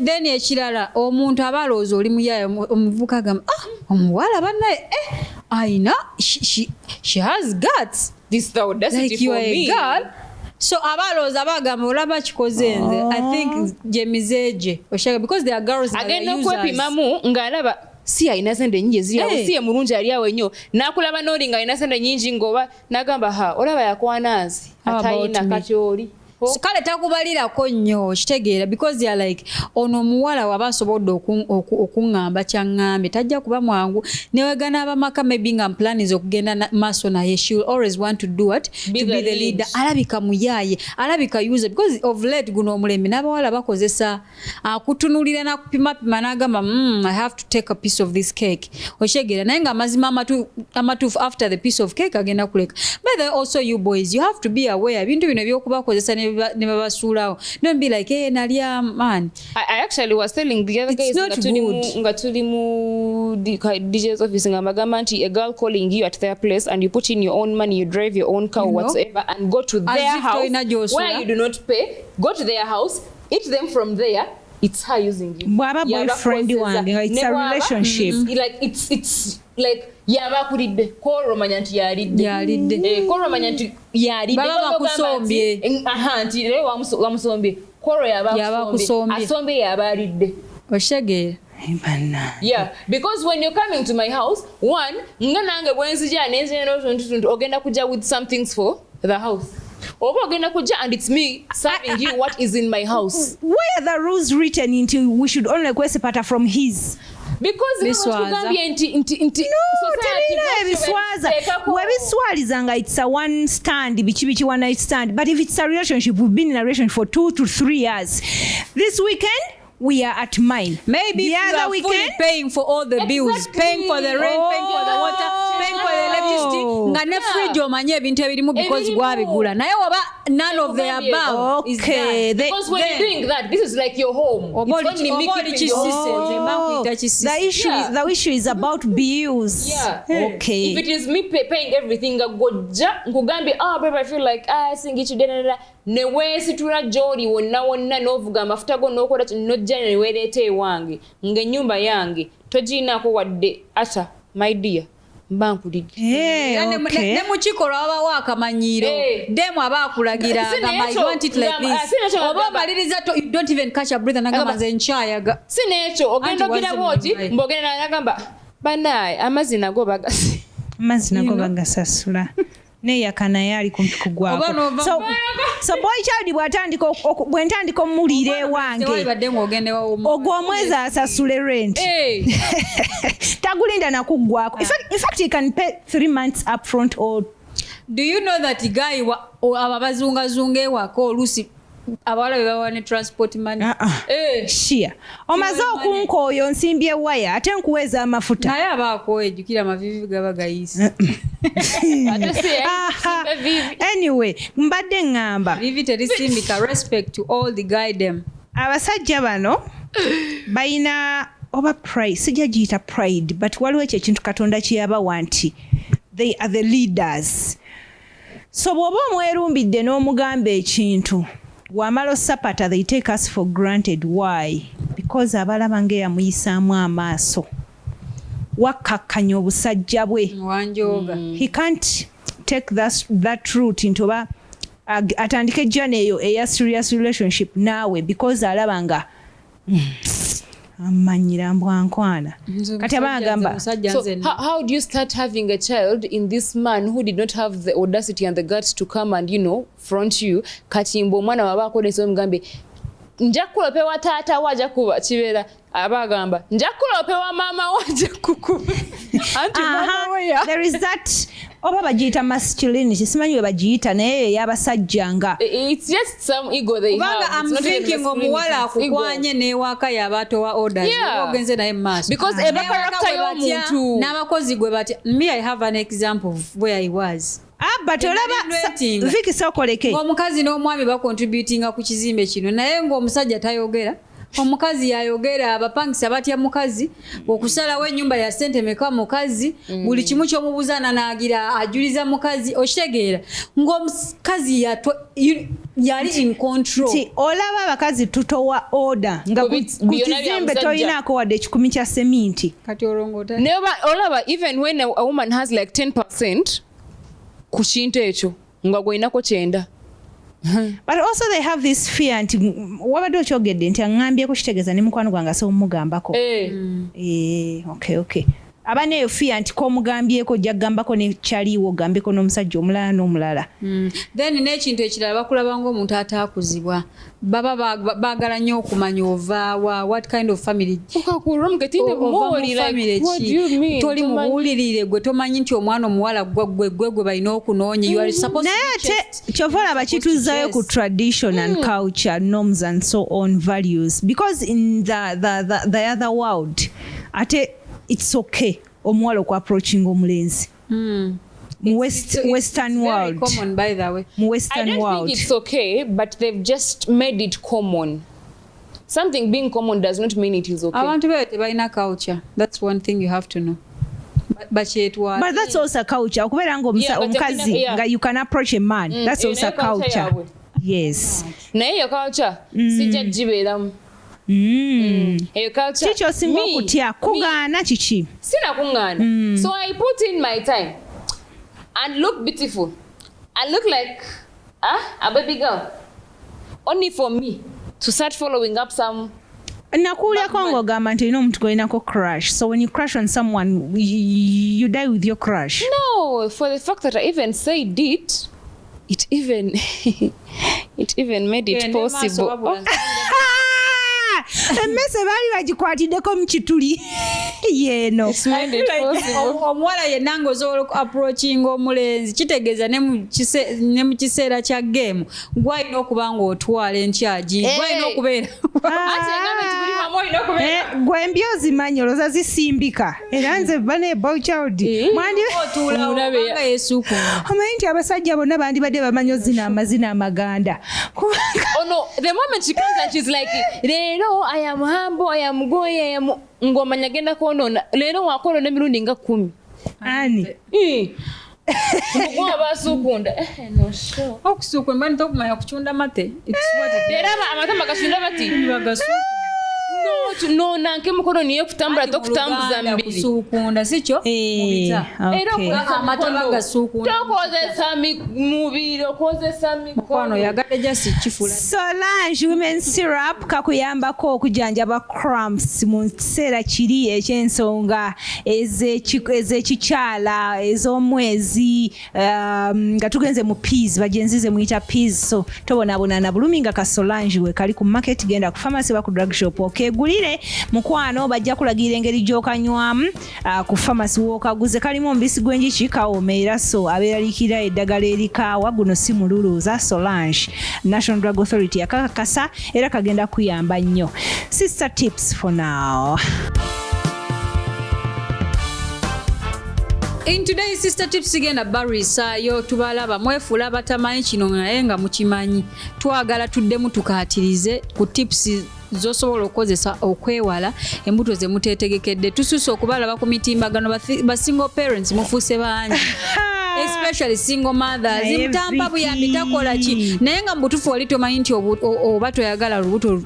Then echirala omuntu abalozo oli muyayo omuvuka gamba omuwala banaye aina she has guts. This the audacity like for me. Girl. So abaloza bagamba olaba kikozenze I think jemizeje oshaka because they are girls again no kwepimamu ngalaba si alina sente nyingi eziriawo si ye mulungi ali awo ennyo n'akulaba n'olinga alina sente nyingi ng'oba n'agamba olaba yakwananzi atayina kati oli kale takubalirako nnyo kitegeera because they are like ono omuwala waba asobodde okuŋŋamba kyaŋŋambye tajja kuba mwangu newegana abamaka maybe nga mplaniza okugenda maaso naye she will always want to do what to be the leader alabika muyaaye alabika user because of late guno omulembe n'abawala bakozesa akutunulira nakupimapima n'agamba I have to take a piece of this cake okitegeera naye nga amazima amatuufu after the piece of cake agenda kuleka by the way also you boys you have to be aware ebintu bino ebyokubakozesa don't be like hey nalia man I actually was telling the other guys nga tuli mu DJ's office ngambagamba nti a girl calling you at their place and you put in your own money you drive your own car whatsoever and go to their house where you do not pay go to their house eat them from there it's her using you bwaba boyfriend wange it's a relationship like it's like yabakulidde koromanya nti yalidde koromanya nti yalidde baba kusombye nti leo wamusombye koro yabakusombye asombe yabalidde oshege yeah because when you're coming to my house one nga nange bwenzija nezeno tuntu ogenda kuja with some things for the house oba ogenda kuja and it's me serving you what is in my house why are the rules written into we should only request part from his because webiswalizanga it's a one stand bichi one night stand but if it's a relationship we've been in a relationship for 2 to 3 years this weekend we are at mine maybe the other weekend paying for all the bills paying for the rent paying for the water paying for the electricity nga ne fridge omanye ebintu ebirimu because gwabigula naye oba none of the above okay because when you're doing that this is like your home it's only me keeping your home the issue is about bills okay if it is me paying everything gojja nkugambe baby I feel like I sing it today ne wesitula joli wonna novuga amafuta go nokola nojja ne wereete ewange ng'ennyumba yange togiinaako wadde ata my dear mba nkulidde ne mukikolwa abawo akamanyiiro demu aba akulagira I want it like this oba omaliriza you don't even catch a breath nagamba nze nkyayaga si n'ekyo ogenda ogiraba oti mbogenda nagamba banaye amazzi nago bagasasula neyakana yali kumpi kugwako so boy child bwentandika omulire wange ogw'omwezi asasule rent tagulinda nakugwako in fact he can pay 3 months up front or do you know that guy abazungazunga ewaka olusi abawala bebawa ne transport money shia omaze okunkoyo nsimbye waya ate nkuweza amafuta naye abaako ejjukira amavivi gaba gayisa anyway mbadde ngamba vivi terisimbika respect to all the guy them abasajja bano bayina oba pride sijja giyita pride but waliwo ekyo ekintu katonda kyeyabawa nti they are the leaders so bw'oba omwerumbidde n'omugamba ekintu wamalo sapata they take us for granted why because abalaba ngeyamuyisaamu amaaso wakakkanya obusajja bwe wanjoga he can't take that route into atandike journey eyo eya serious relationship naawe because alaba nga amanyira mbwankwana kati abagamba so how do you start having a child in this man who did not have the audacity and the guts to come and front you kati mbo omwana wabakolesa mugambe njakulopewa taata waja kuba kibeera abagamba njakulopewa mama waja kukuba anti mama weya there is that oba bagiyita masculinity simanyi we bagiyita naye y'abasajja nga it's just some ego they have I'm thinking omuwala akukwanye n'ewaka y'abatowa orders ogenze naye maaso because eba character y'omuntu n'abakozi gwe batya me I have an example of where I was but olaba Vicky sokoleke omukazi n'omwami bakontributinga ku kizimbe kino naye ng'omusajja tayogera omukazi yayogera abapangisa batya mukazi okusalawo ennyumba ya ssente meka mukazi buli kimu ky'omubuzaana naagira ajuliza mukazi okitegeera ng'omukazi yali in control olaba abakazi tutowa order nga ku kizimbe toyinaako wadde ekikumi kya seminti kati olongota olaba even when a woman has like 10% ku kintu ekyo nga gweinako 9 But also they have this fear nti wabadde okyogedde nti aŋŋambyeko kitegeeza ne mukwano gwange asobola omugambako. Okay. Abaneyo fear nti komugambyeko ojja kugambako ne kyaliwo ogambeko n'omusajja omulala n'omulala. Then n'ekintu ekirala bakulaba ng'omuntu ataakuzibwa baba baagala nnyo okumanya ovaawa what kind of family. Toli mubuulirire gwe tomanyi nti omwana omuwala gwe balina okunoonya. You are supposed to be kyova olaba kituuzayo ku tradition and culture, norms and so on, values, because in the other world ate it's okay omuwala okwaapproaching omulenzi. Western world. Very common, by the way. Western I don't world. think it's okay, but they've just made it common. Something being common does not mean it is okay. Abantu be tebalina culture. That's one thing you have to know. But that's also culture. Okubeera omukazi nga you can approach a man. That's also culture. Yes. Naye yo culture sijja gibeeramu. Eyo culture. Kiki osinga okutya kugaana kiki? Sina kuŋŋaana. So I put in my time and look beautiful and look like a baby girl only for me to start following up some. Nakuulyako ng'ogamba nti olina omuntu gw'olinako crush. So when you crush on someone, you die with your crush. No, for the fact that I even said it even made it possible. Emmese baali bagikwatiddeko mu kituli yeeno. Omuwala yenna ng'osobola approachinga omulenzi kitegeeza ne mu kiseera kya game gwalina okuba ng'otwala enkyagi gwalina okubeera gwe embyo zimanyi olowooza zisimbika era nze bane bowchild mwandibanga yesuukuma omanyi nti abasajja bonna bandibadde bamanyi ozina amazina amaganda. The moment she comes and she's like, leero I am humble, I am going, I am ngomanya genda konoona. Leero wakonoona emirundi nga 10. Ani? Mugwa basuukunda. No sure. Okusuukwa mbani tokumanya kucunda mate. It's what it is. Leero amata makasunda bati. No nanke mukono niye kutambula tokutambuza mbiri. Kusuukunda sicho? Mubita. Era amata bagasuukunda. Tokozesa mubiri, okozesa mikono. Yagadde just kifula. Solange women syrup kakuyambako okujanjaba cramps mu kiseera kiri eky'ensonga ez'ekikyala ez'omwezi nga tugenze mu peas bagenzize muyita peas. So tobonaabona na bulumi nga ka Solange we kali ku market genda ku pharmacy ba ku drug shop okegulire mukwano bajja kulagira engeri gy'okanywamu ku pharmacy w'okaguze kalimu omubisi gw'enjuki kawoomera so abeeralikira eddagala erikaawa guno si mululuuza Solange National Drug Authority yakakasa era kagenda kuyamba nnyo. Sister tips for now. In today's sister tips sigenda barisaayo tubalaba mwefuula batamanyi kino naye nga mukimanyi twagala tuddemu tukaatirize ku tips zosobola okukozesa okwewala embuto ze muteetegekedde tususse okubalaba ku mitimbagano ba single parents mufuuse bangi especially single mothers mutamba buyambi takola ki naye nga mubutufu oli tomanyi nti oba toyagala lubuto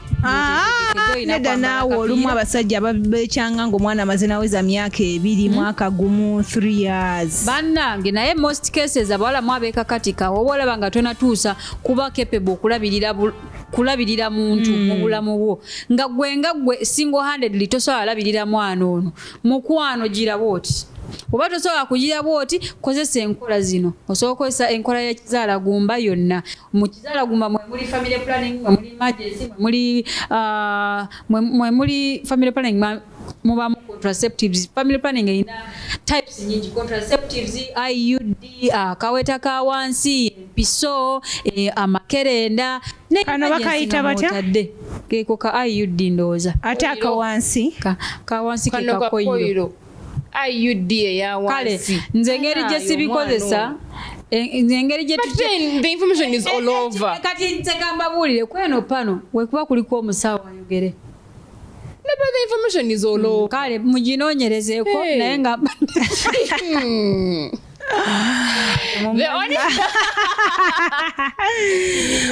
nedda naawe olumu abasajja babekyanga ng'omwana amaze naweza myaka 2 mwaka gumu 3 years bannange naye most cases abawala mwabekakatika oba olaba nga tonatuusa kuba capable kulabirira muntu mu bulamu bwo nga gwe single handedly tosobola labirira mwana ono mukwano gira bwoti oba tosobola kugira bwoti kozesa enkola zino osobola kukozesa enkola y'ekizaala gumba yonna mu kizaala gumba muli family planning muli emergency muli family planning mubamu contraceptives. Family planning ina types nyingi contraceptives, IUD, kaweta ka wansi, piso, amakerenda. Kano bakayita batya? Keko ka IUD ndoza. Ate akawansi? Kawansi ke kakoyiro. IUD ya wansi. Kale, nze ngeri gye sibikozesa. Engeri gye But then the information is all over. Kati nze kamba bulire kweno pano wekuba kuliko omusawo ayogere. No, but the information is all over. Kale muginoonyerezeeko naye nga The only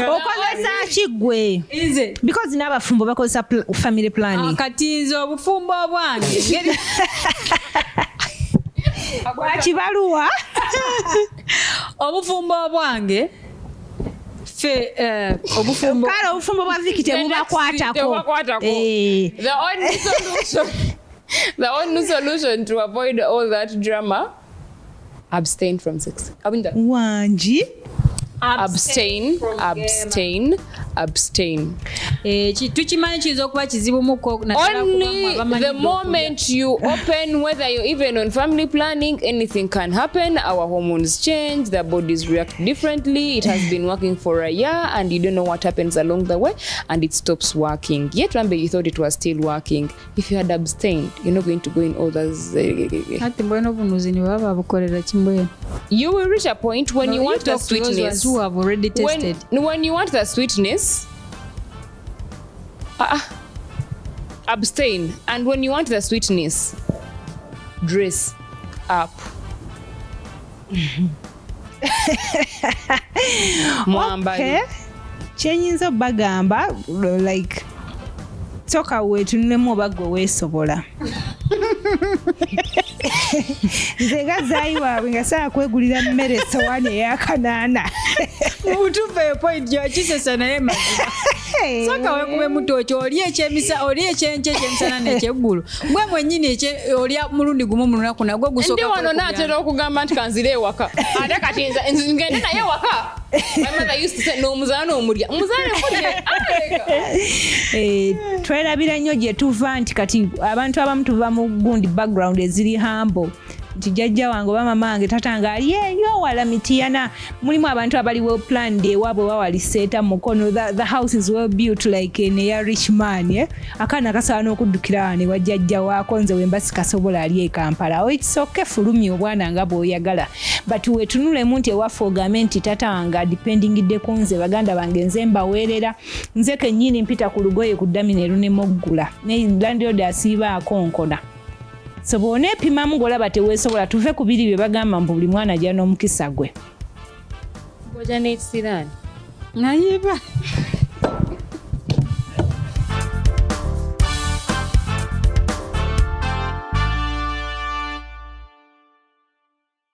okozesa kigwe nze because n'abafumbo bakozesa family planning. Kati nze obufumbo bwange ngeri kibaluwa obufumbo bwange fe obufumbo kale obufumbo bwa Vicky tebubakwatako. The only solution to avoid all that drama, abstain from sex. Wanji abstain. tukimanyi kiyinza okuba kizibu muko. Only the moment you open, whether you're even on family planning, anything can happen. Our hormones change, their bodies react differently. It has been working for a year and you don't know what happens along the way and it stops working. Yet remember, you thought it was still working. If you had abstained, you're not going to go in all those. You will reach a point when you want the sweetness. Who have already tested. When you want the sweetness, abstain. And when you want the sweetness, dress up. Okay. Kyenyinza bagamba like toka wetunulemu oba gwe weesobola. Nze nga zaayi waabwe nga saa kwegulira mmere essowaani ey'akanaana. Mutuufu eyo point gyokisesa naye mazima. Sooka weekube mutoki oli ekyemisa oli ekyenkye ekyemisana n'ekyeggulu. Gwe mwennyini olya mulundi gumu mu lunaku nagwo gusooka. Ndi wano naatera okugamba nti kanzire ewaka. Ate kati nze ngende naye ewaka. My mother used to say n'omuzaana omulya. Omuzaana omulya. Twerabira nnyo gye tuva nti kati abantu abamu tuva mu gundi background eziri humble. Nti jjajja wange oba mama wange tatanga ali eyo wala mitiyana. Mulimu abantu abali well planned ewaabwe bawaliseeta mukono. The house is well built like an Irish man. Akaana kasaana n'okuddukira wano ewa jjajja waako nze wembasi kasobola ali e Kampala. It's okay fulumya obwana nga bw'oyagala. But wetunulemu nti ewaffe ogambe nti tata wange dependingidde ku nze baganda bange nze mbaweerera. Nze kennyini mpita ku lugoye ku ddamina ne moggula. Ne landlord asiibaako nkona. So bw'oneepimamu ng'olaba teweesobola tuve ku biri bye bagamba mbu buli mwana ajja n'omukisa gwe. Bw'ojja n'ekisiraani. Nayiba.